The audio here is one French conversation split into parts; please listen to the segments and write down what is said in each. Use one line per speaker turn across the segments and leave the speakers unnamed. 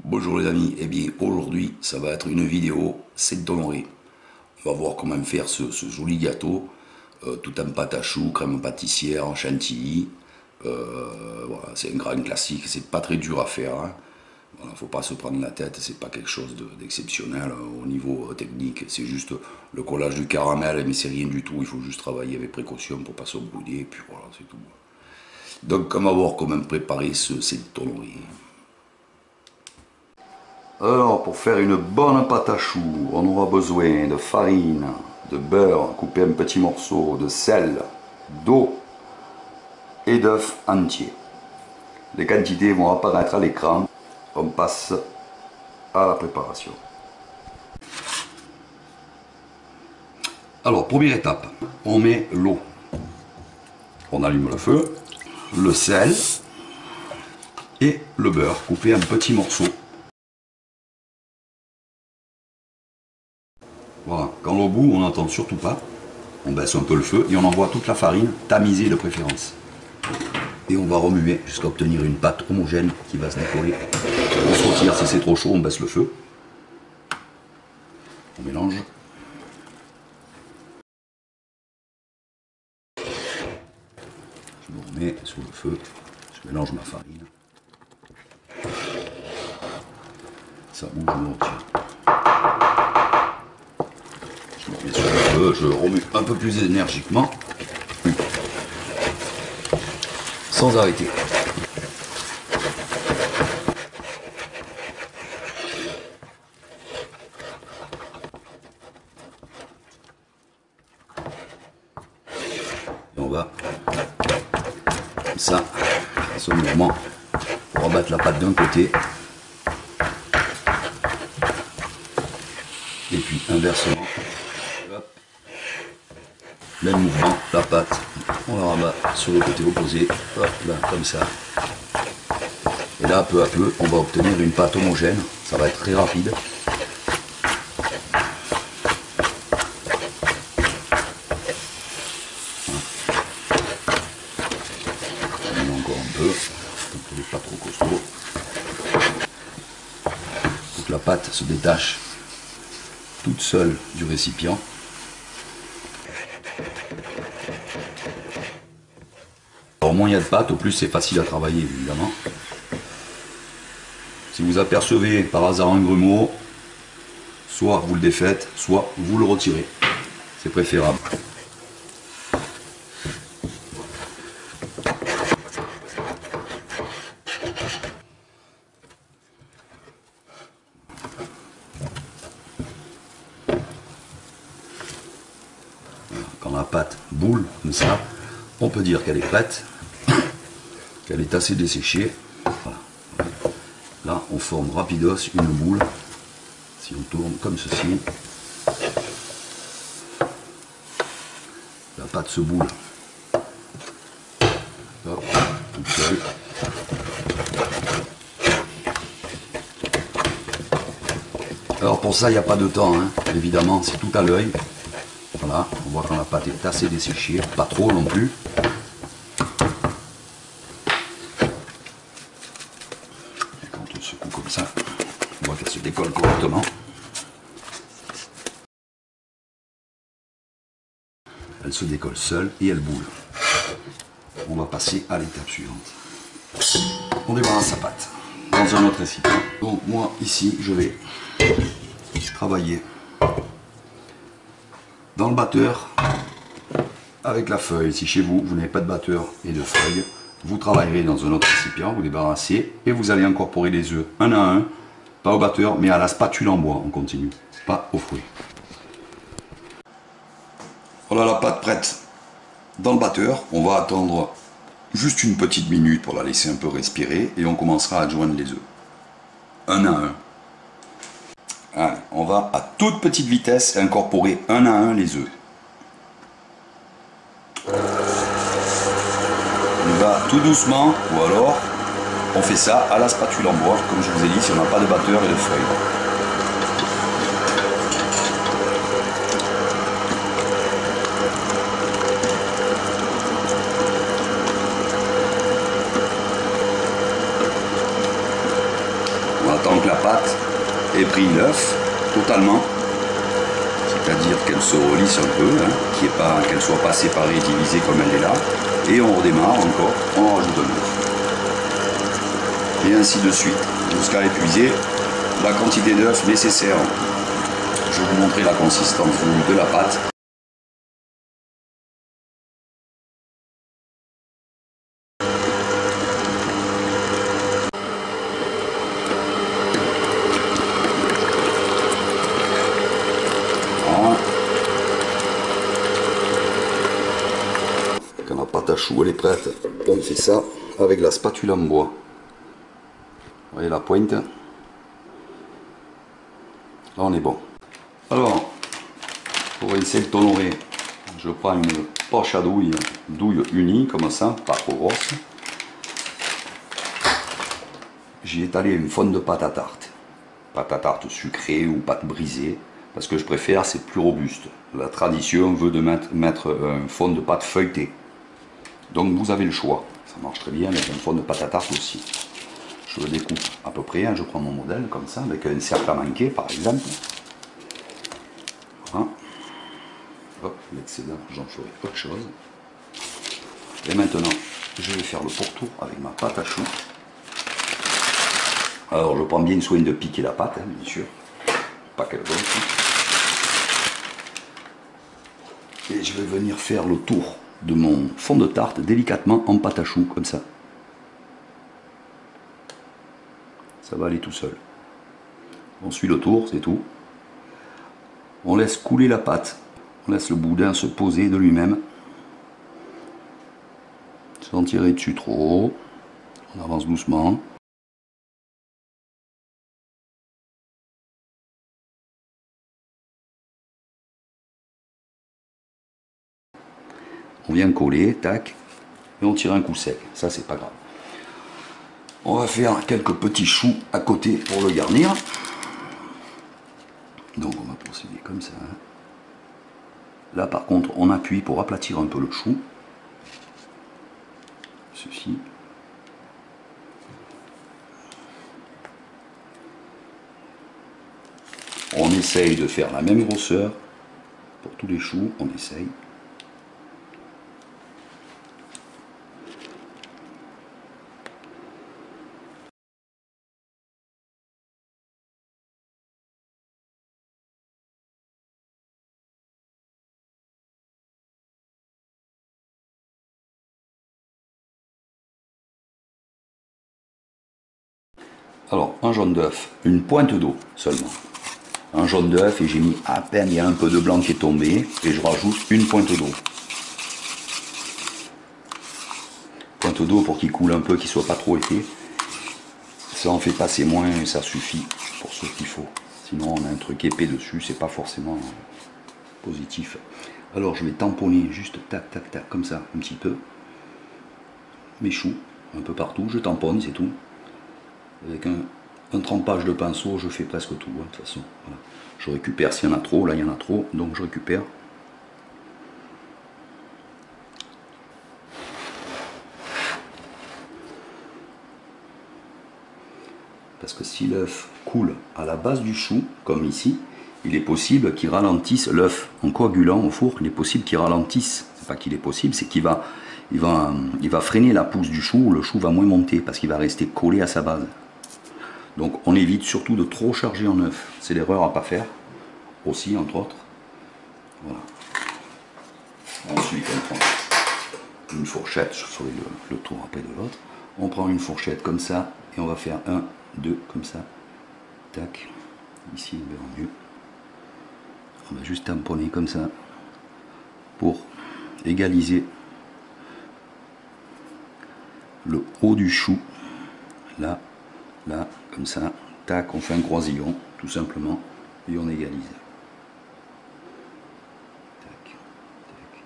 Bonjour les amis, eh bien aujourd'hui ça va être une vidéo, c'est d'honorer. On va voir comment faire ce joli gâteau, tout en pâte à choux, crème pâtissière, en chantilly. Voilà, c'est un grand classique, c'est pas très dur à faire. Hein. Voilà, faut pas se prendre la tête, c'est pas quelque chose d'exceptionnel au niveau technique, c'est juste le collage du caramel, mais c'est rien du tout, il faut juste travailler avec précaution pour pas se brûler, et puis voilà, c'est tout. Donc on va voir comment préparer cette tonnerie. Alors, pour faire une bonne pâte à choux, on aura besoin de farine, de beurre coupé en petits morceaux, de sel, d'eau et d'œufs entiers. Les quantités vont apparaître à l'écran. On passe à la préparation. Alors, première étape, on met l'eau. On allume le feu, le sel et le beurre coupé en petits morceaux. Voilà, quand l'eau bout, on n'entend surtout pas. On baisse un peu le feu et on envoie toute la farine, tamisée de préférence. Et on va remuer jusqu'à obtenir une pâte homogène qui va se décoller. On se retire, si c'est trop chaud, on baisse le feu. On mélange. Je me remets sur le feu, je mélange ma farine. Ça bouge, je me retire. Je me remets sur le feu, je remue un peu plus énergiquement. Sans arrêter. Et on va, comme ça, à ce mouvement, pour abattre la pâte d'un côté. Et puis inversement. Hop. Même mouvement, la pâte, on la rabat sur le côté opposé. Hop, là, comme ça. Et là, peu à peu, on va obtenir une pâte homogène. Ça va être très rapide. Encore un peu, donc il n'est pas trop costaud. Pour que la pâte se détache toute seule du récipient. Alors moins il y a de pâte, au plus c'est facile à travailler évidemment. Si vous apercevez par hasard un grumeau, soit vous le défaites, soit vous le retirez. C'est préférable. Quand la pâte boule comme ça, on peut dire qu'elle est prête, qu'elle est assez desséchée. Voilà. Là, on forme rapidos une boule. Si on tourne comme ceci, la pâte se boule. Hop, toute seule. Alors pour ça, il n'y a pas de temps, hein. Évidemment, c'est tout à l'œil. Voilà, on voit quand la pâte est assez desséchée, pas trop non plus. Et quand on secoue comme ça, on voit qu'elle se décolle correctement. Elle se décolle seule et elle boule. On va passer à l'étape suivante. On débarrasse sa pâte dans un autre récipient. Donc moi ici, je vais travailler dans le batteur avec la feuille. Si chez vous, vous n'avez pas de batteur et de feuille, vous travaillerez dans un autre récipient, vous débarrassez et vous allez incorporer les œufs un à un, pas au batteur mais à la spatule en bois, on continue, pas au fouet. Voilà la pâte prête dans le batteur. On va attendre juste une petite minute pour la laisser un peu respirer et on commencera à joindre les œufs un à un. Allez, on va à toute petite vitesse incorporer un à un les œufs. On va tout doucement, ou alors on fait ça à la spatule en bois, comme je vous ai dit, si on n'a pas de batteur et de feuille. que la pâte ait pris l'œuf totalement, c'est-à-dire qu'elle se relisse un peu, hein, qu'elle soit pas séparée, divisée comme elle est là, et on redémarre encore, on rajoute un œuf. Et ainsi de suite, jusqu'à épuiser la quantité d'œufs nécessaire. Je vais vous montrer la consistance de la pâte. Voilà. Quand la pâte à choux elle est prête, on fait ça avec la spatule en bois. Vous voyez la pointe? Là on est bon. Alors, pour essayer de tonorer, je prends une poche à douille unie, comme ça, pas trop grosse. J'ai étalé une fonte de pâte à tarte sucrée ou pâte brisée, parce que je préfère, c'est plus robuste. La tradition veut de mettre un fond de pâte feuilletée. Donc vous avez le choix, ça marche très bien avec un fond de pâte à tarte aussi. Je le découpe à peu près, hein, je prends mon modèle comme ça, avec un cercle à manquer par exemple. Voilà. Hop, l'excédent, j'en ferai autre chose. Et maintenant, je vais faire le pourtour avec ma pâte à choux. Alors, je prends bien soin de piquer la pâte, hein, bien sûr, pas qu'elle gonfle. Et je vais venir faire le tour de mon fond de tarte délicatement en pâte à choux, comme ça. Ça va aller tout seul. On suit le tour, c'est tout. On laisse couler la pâte. On laisse le boudin se poser de lui-même. Sans tirer dessus trop. On avance doucement. On vient coller, tac, et on tire un coup sec. Ça, c'est pas grave. On va faire quelques petits choux à côté pour le garnir. Donc on va procéder comme ça. Là par contre on appuie pour aplatir un peu le chou. Ceci. On essaye de faire la même grosseur pour tous les choux, on essaye. Alors, un jaune d'œuf, une pointe d'eau seulement. Un jaune d'œuf et j'ai mis à peine, il y a un peu de blanc qui est tombé et je rajoute une pointe d'eau. Pointe d'eau pour qu'il coule un peu, qu'il soit pas trop épais. Ça en fait passer moins et ça suffit pour ce qu'il faut. Sinon on a un truc épais dessus, c'est pas forcément positif. Alors je vais tamponner juste tac tac tac comme ça un petit peu. Mes choux, un peu partout, je tamponne, c'est tout. Avec un trempage de pinceau, je fais presque tout, hein, de toute façon. Voilà. Je récupère s'il y en a trop, là il y en a trop, donc je récupère. Parce que si l'œuf coule à la base du chou, comme ici, il est possible qu'il ralentisse l'œuf en coagulant au four, il est possible qu'il ralentisse. C'est pas qu'il est possible, c'est qu'il va freiner la pousse du chou, le chou va moins monter parce qu'il va rester collé à sa base. Donc on évite surtout de trop charger en œuf. C'est l'erreur à ne pas faire, aussi entre autres. Voilà. Ensuite on prend une fourchette, je ferai le tour après de l'autre. On prend une fourchette comme ça et on va faire 1, 2 comme ça. Tac. Ici on verra mieux. On va juste tamponner comme ça pour égaliser le haut du chou. Là, là, comme ça. Tac, on fait un croisillon tout simplement et on égalise. Tac, tac.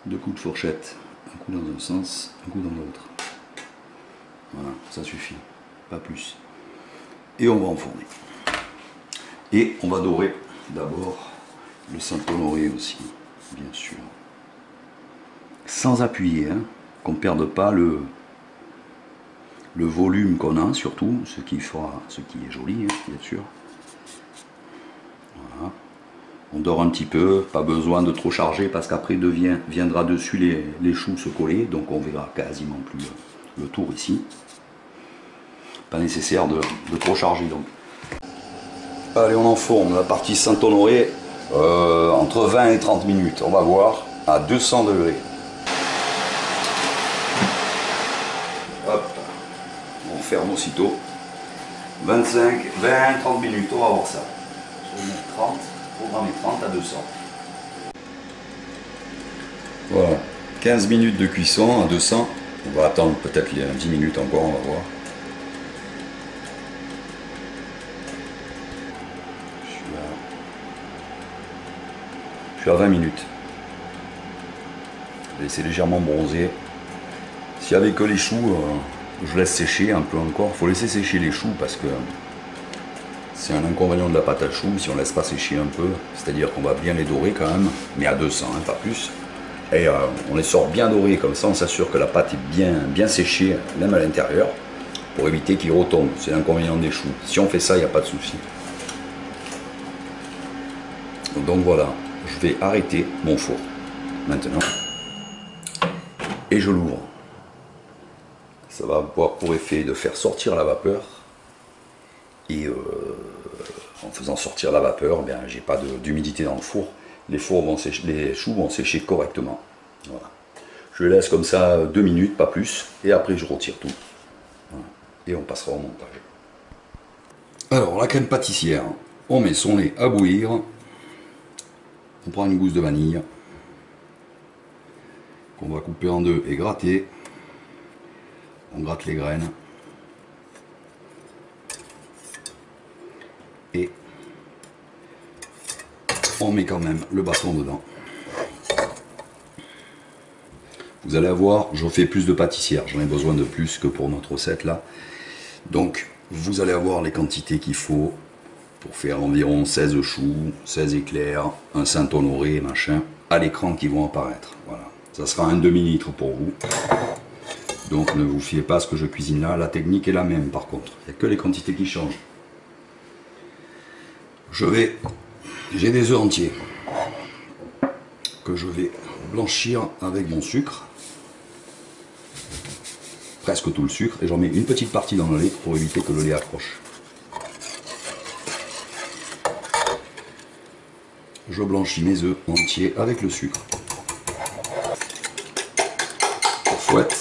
2 coups de fourchette, un coup dans un sens, un coup dans l'autre. Voilà, ça suffit, pas plus. Et on va enfourner. Et on va dorer d'abord le Saint-Honoré aussi, bien sûr. Sans appuyer, hein, qu'on ne perde pas le volume qu'on a surtout, ce qui est joli, hein, bien sûr. Voilà. On dort un petit peu, pas besoin de trop charger parce qu'après viendra dessus les choux se coller, donc on verra quasiment plus le tour ici. Pas nécessaire de trop charger donc. Allez, on enfourne la partie Saint-Honoré entre 20 et 30 minutes, on va voir, à 200 degrés. Hop, on ferme aussitôt. 25, 20, 30 minutes, on va voir ça. Je vais mettre 30, programmer 30 à 200. Voilà, 15 minutes de cuisson à 200. On va attendre peut-être 10 minutes encore, on va voir. Je suis à 20 minutes. C'est légèrement bronzé. S'il n'y avait que les choux, je laisse sécher un peu encore. Il faut laisser sécher les choux parce que c'est un inconvénient de la pâte à choux si on ne laisse pas sécher un peu. C'est-à-dire qu'on va bien les dorer quand même, mais à 200, hein, pas plus. Et on les sort bien dorés, comme ça on s'assure que la pâte est bien séchée, même à l'intérieur, pour éviter qu'ils retombent. C'est l'inconvénient des choux. Si on fait ça, il n'y a pas de souci. Donc voilà, je vais arrêter mon four maintenant. Et je l'ouvre. Ça va avoir pour effet de faire sortir la vapeur. Et en faisant sortir la vapeur, ben, j'ai pas d'humidité dans le four. Les choux vont sécher correctement. Voilà. Je laisse comme ça 2 minutes, pas plus. Et après je retire tout. Voilà. Et on passera au montage. Alors la crème pâtissière, on met son lait à bouillir. On prend une gousse de vanille. Qu'on va couper en deux et gratter. On gratte les graines. Et on met quand même le bâton dedans. Vous allez avoir, je fais plus de pâtissière, j'en ai besoin de plus que pour notre recette là. Donc vous allez avoir les quantités qu'il faut pour faire environ 16 choux, 16 éclairs, un Saint-Honoré, machin, à l'écran qui vont apparaître. Voilà. Ça sera un demi-litre pour vous. Donc ne vous fiez pas à ce que je cuisine là, la technique est la même par contre. Il n'y a que les quantités qui changent. J'ai des œufs entiers que je vais blanchir avec mon sucre. Presque tout le sucre. Et j'en mets une petite partie dans le lait pour éviter que le lait accroche. Je blanchis mes œufs entiers avec le sucre. Je fouette.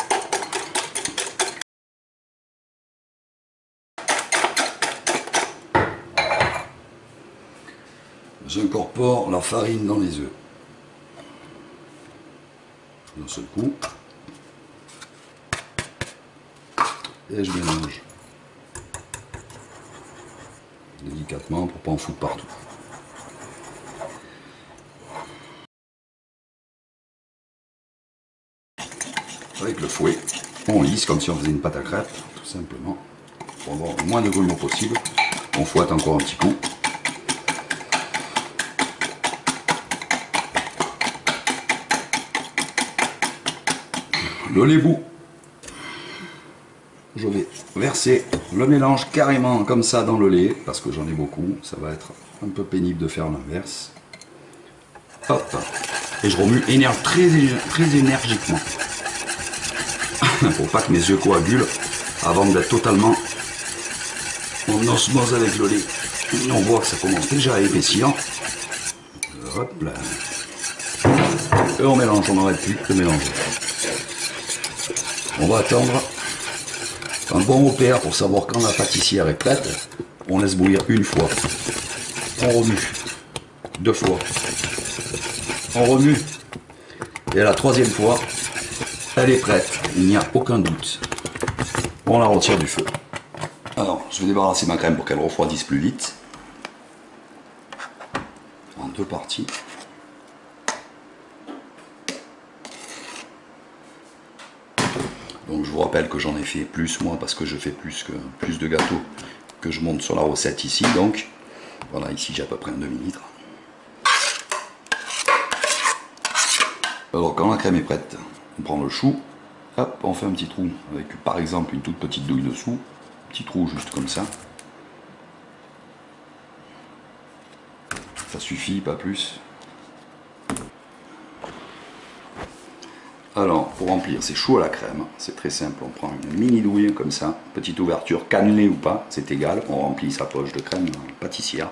J'incorpore la farine dans les œufs. D'un seul coup. Et je mélange délicatement pour pas en foutre partout. Avec le fouet, on lisse comme si on faisait une pâte à crêpes, tout simplement. Pour avoir le moins de grumeaux possible. On fouette encore un petit coup. Le lait bout. Je vais verser le mélange carrément comme ça dans le lait, parce que j'en ai beaucoup, ça va être un peu pénible de faire l'inverse. Hop. Et je remue très énergiquement. Pour pas que mes œufs coagulent avant d'être totalement en osmose avec le lait. Et on voit que ça commence déjà à épaissir. Hop là. Et on mélange, on n'arrête plus de mélanger. On va attendre. Un bon repère pour savoir quand la pâtissière est prête, on laisse bouillir une fois, on remue, 2 fois, on remue, et à la 3e fois, elle est prête, il n'y a aucun doute. On la retire du feu. Alors, je vais débarrasser ma crème pour qu'elle refroidisse plus vite, en 2 parties. Donc je vous rappelle que j'en ai fait plus moi parce que je fais plus de gâteaux que je monte sur la recette ici. Donc voilà, ici j'ai à peu près un demi-litre. Alors quand la crème est prête, on prend le chou, Hop, on fait un petit trou avec par exemple une toute petite douille dessous. Petit trou juste comme ça. Ça suffit, pas plus. Alors, pour remplir, c'est chaud à la crème. C'est très simple. On prend une mini douille comme ça, petite ouverture, cannelée ou pas, c'est égal. On remplit sa poche de crème pâtissière.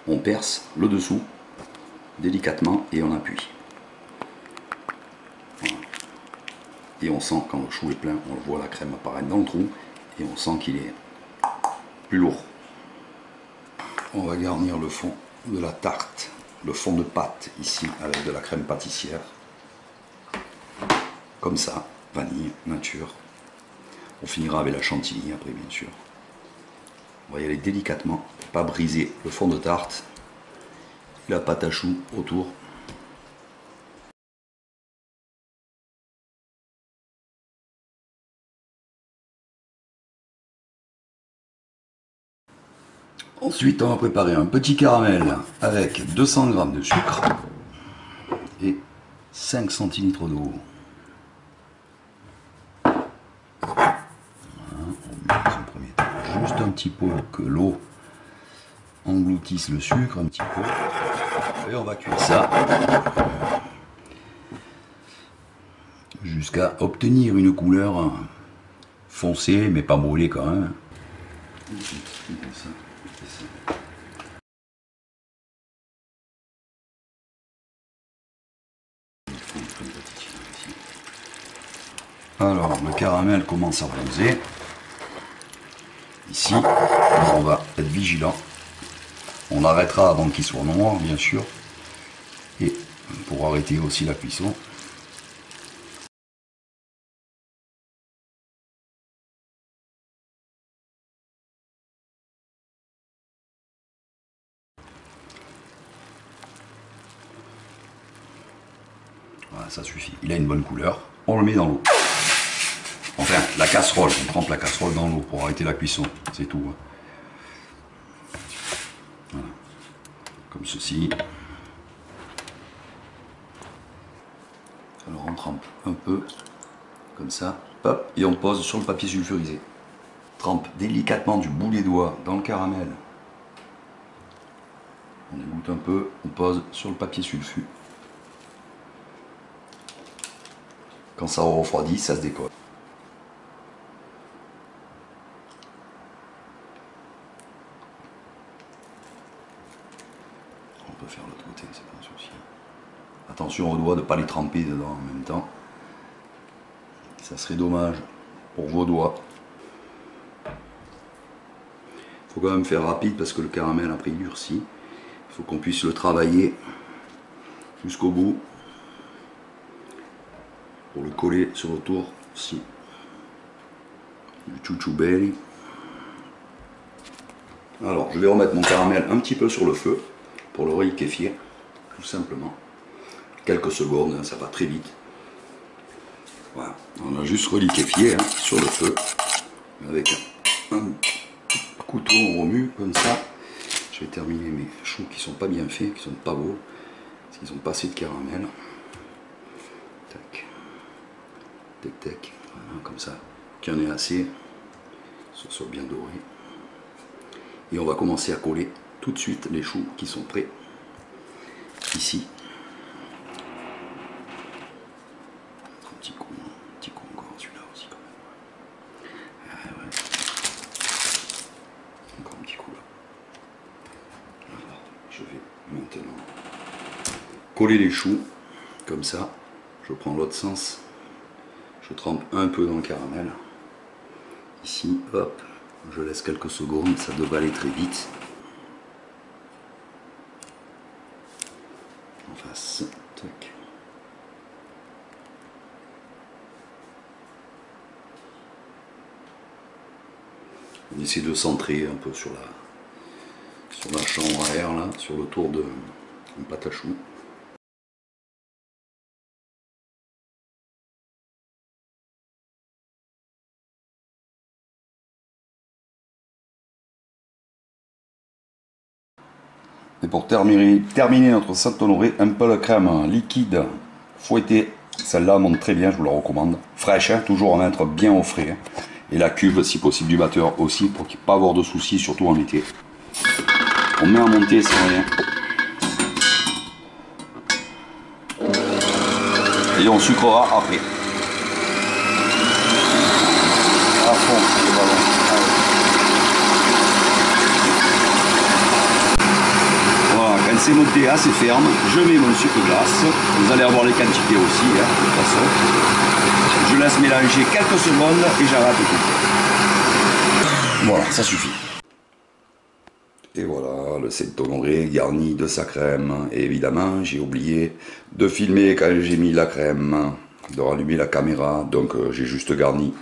On perce le dessous délicatement et on appuie. Voilà. Et on sent quand le chou est plein, on le voit la crème apparaître dans le trou et on sent qu'il est plus lourd. On va garnir le fond de la tarte, le fond de pâte ici avec de la crème pâtissière. Comme ça, vanille, nature. On finira avec la chantilly après bien sûr. On va y aller délicatement, pas briser le fond de tarte, la pâte à choux autour. Ensuite, on va préparer un petit caramel avec 200 g de sucre et 5 centilitres d'eau. Juste un petit peu que l'eau engloutisse le sucre, un petit peu. Et on va cuire ça jusqu'à obtenir une couleur foncée, mais pas brûlée quand même. Alors, le caramel commence à bronzer. Ici, on va être vigilant. On arrêtera avant qu'il soit noir, bien sûr. Et pour arrêter aussi la cuisson. Voilà, ça suffit. Il a une bonne couleur. On le met dans l'eau. Enfin, la casserole. On trempe la casserole dans l'eau pour arrêter la cuisson. C'est tout. Voilà. Comme ceci. Alors on trempe un peu. Comme ça. Hop. Et on pose sur le papier sulfurisé. Trempe délicatement du bout des doigts dans le caramel. On égoutte un peu. On pose sur le papier sulfu. Quand ça refroidit, ça se décolle. On peut faire l'autre côté, c'est pas un souci. Attention aux doigts de ne pas les tremper dedans en même temps. Ça serait dommage pour vos doigts. Il faut quand même faire rapide parce que le caramel après il durcit. Il faut qu'on puisse le travailler jusqu'au bout. Pour le coller sur le tour aussi du chouchou belly. Alors je vais remettre mon caramel un petit peu sur le feu pour le reliquéfier tout simplement. Quelques secondes, hein, ça va très vite. Voilà, on a juste reliquéfié hein, sur le feu avec un couteau, on remue comme ça. Je vais terminer mes choux qui sont pas bien faits, qui sont pas beaux, parce qu'ils ont pas assez de caramel. Tac. Tac tac, voilà, comme ça, qu'il y en ait assez, que ce soit bien doré. Et on va commencer à coller tout de suite les choux qui sont prêts, ici. Un petit coup encore, celui-là aussi quand même. Ah, ouais. Encore un petit coup là. Alors, je vais maintenant coller les choux, comme ça. Je prends l'autre sens. Je trempe un peu dans le caramel. Ici, hop, je laisse quelques secondes, ça devrait aller très vite. En face, tac. On essaie de centrer un peu sur la chambre à air, là, sur le tour de une pâte à choux. Et pour terminer notre Saint-Honoré, un peu de crème liquide fouettée Celle-là monte très bien, je vous la recommande. Fraîche, hein, toujours en mettre bien au frais. Hein. Et la cuve, si possible, du batteur aussi, pour ne pas avoir de soucis, surtout en été. On met à monter sans rien. Et on sucrera après. À fond, le ballon. Voilà, quand c'est monté assez ferme, je mets mon sucre glace. Vous allez avoir les quantités aussi, hein, de toute façon. Je laisse mélanger quelques secondes et j'arrête tout. Voilà, ça suffit. Et voilà, le cèpe honoré garni de sa crème. Et évidemment, j'ai oublié de filmer quand j'ai mis la crème, de rallumer la caméra. Donc j'ai juste garni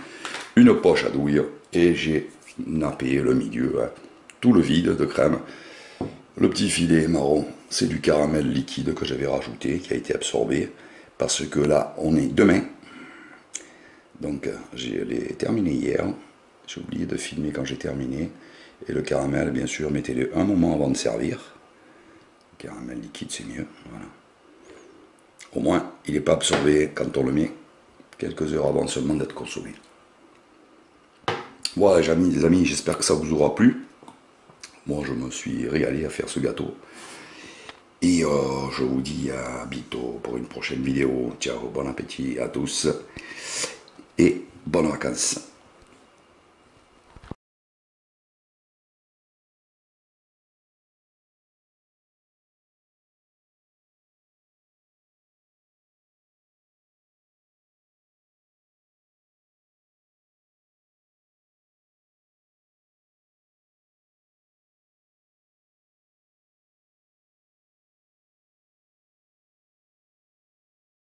une poche à douille et j'ai nappé le milieu, hein, tout le vide de crème. Le petit filet marron, c'est du caramel liquide que j'avais rajouté, qui a été absorbé, parce que là, on est demain. Donc, je l'ai terminé hier. J'ai oublié de filmer quand j'ai terminé. Et le caramel, bien sûr, mettez-le un moment avant de servir. Le caramel liquide, c'est mieux. Voilà. Au moins, il n'est pas absorbé quand on le met quelques heures avant seulement d'être consommé. Voilà, les amis, j'espère que ça vous aura plu. Moi, je me suis régalé à faire ce gâteau. Et je vous dis à bientôt pour une prochaine vidéo. Ciao, bon appétit à tous. Et bonnes vacances.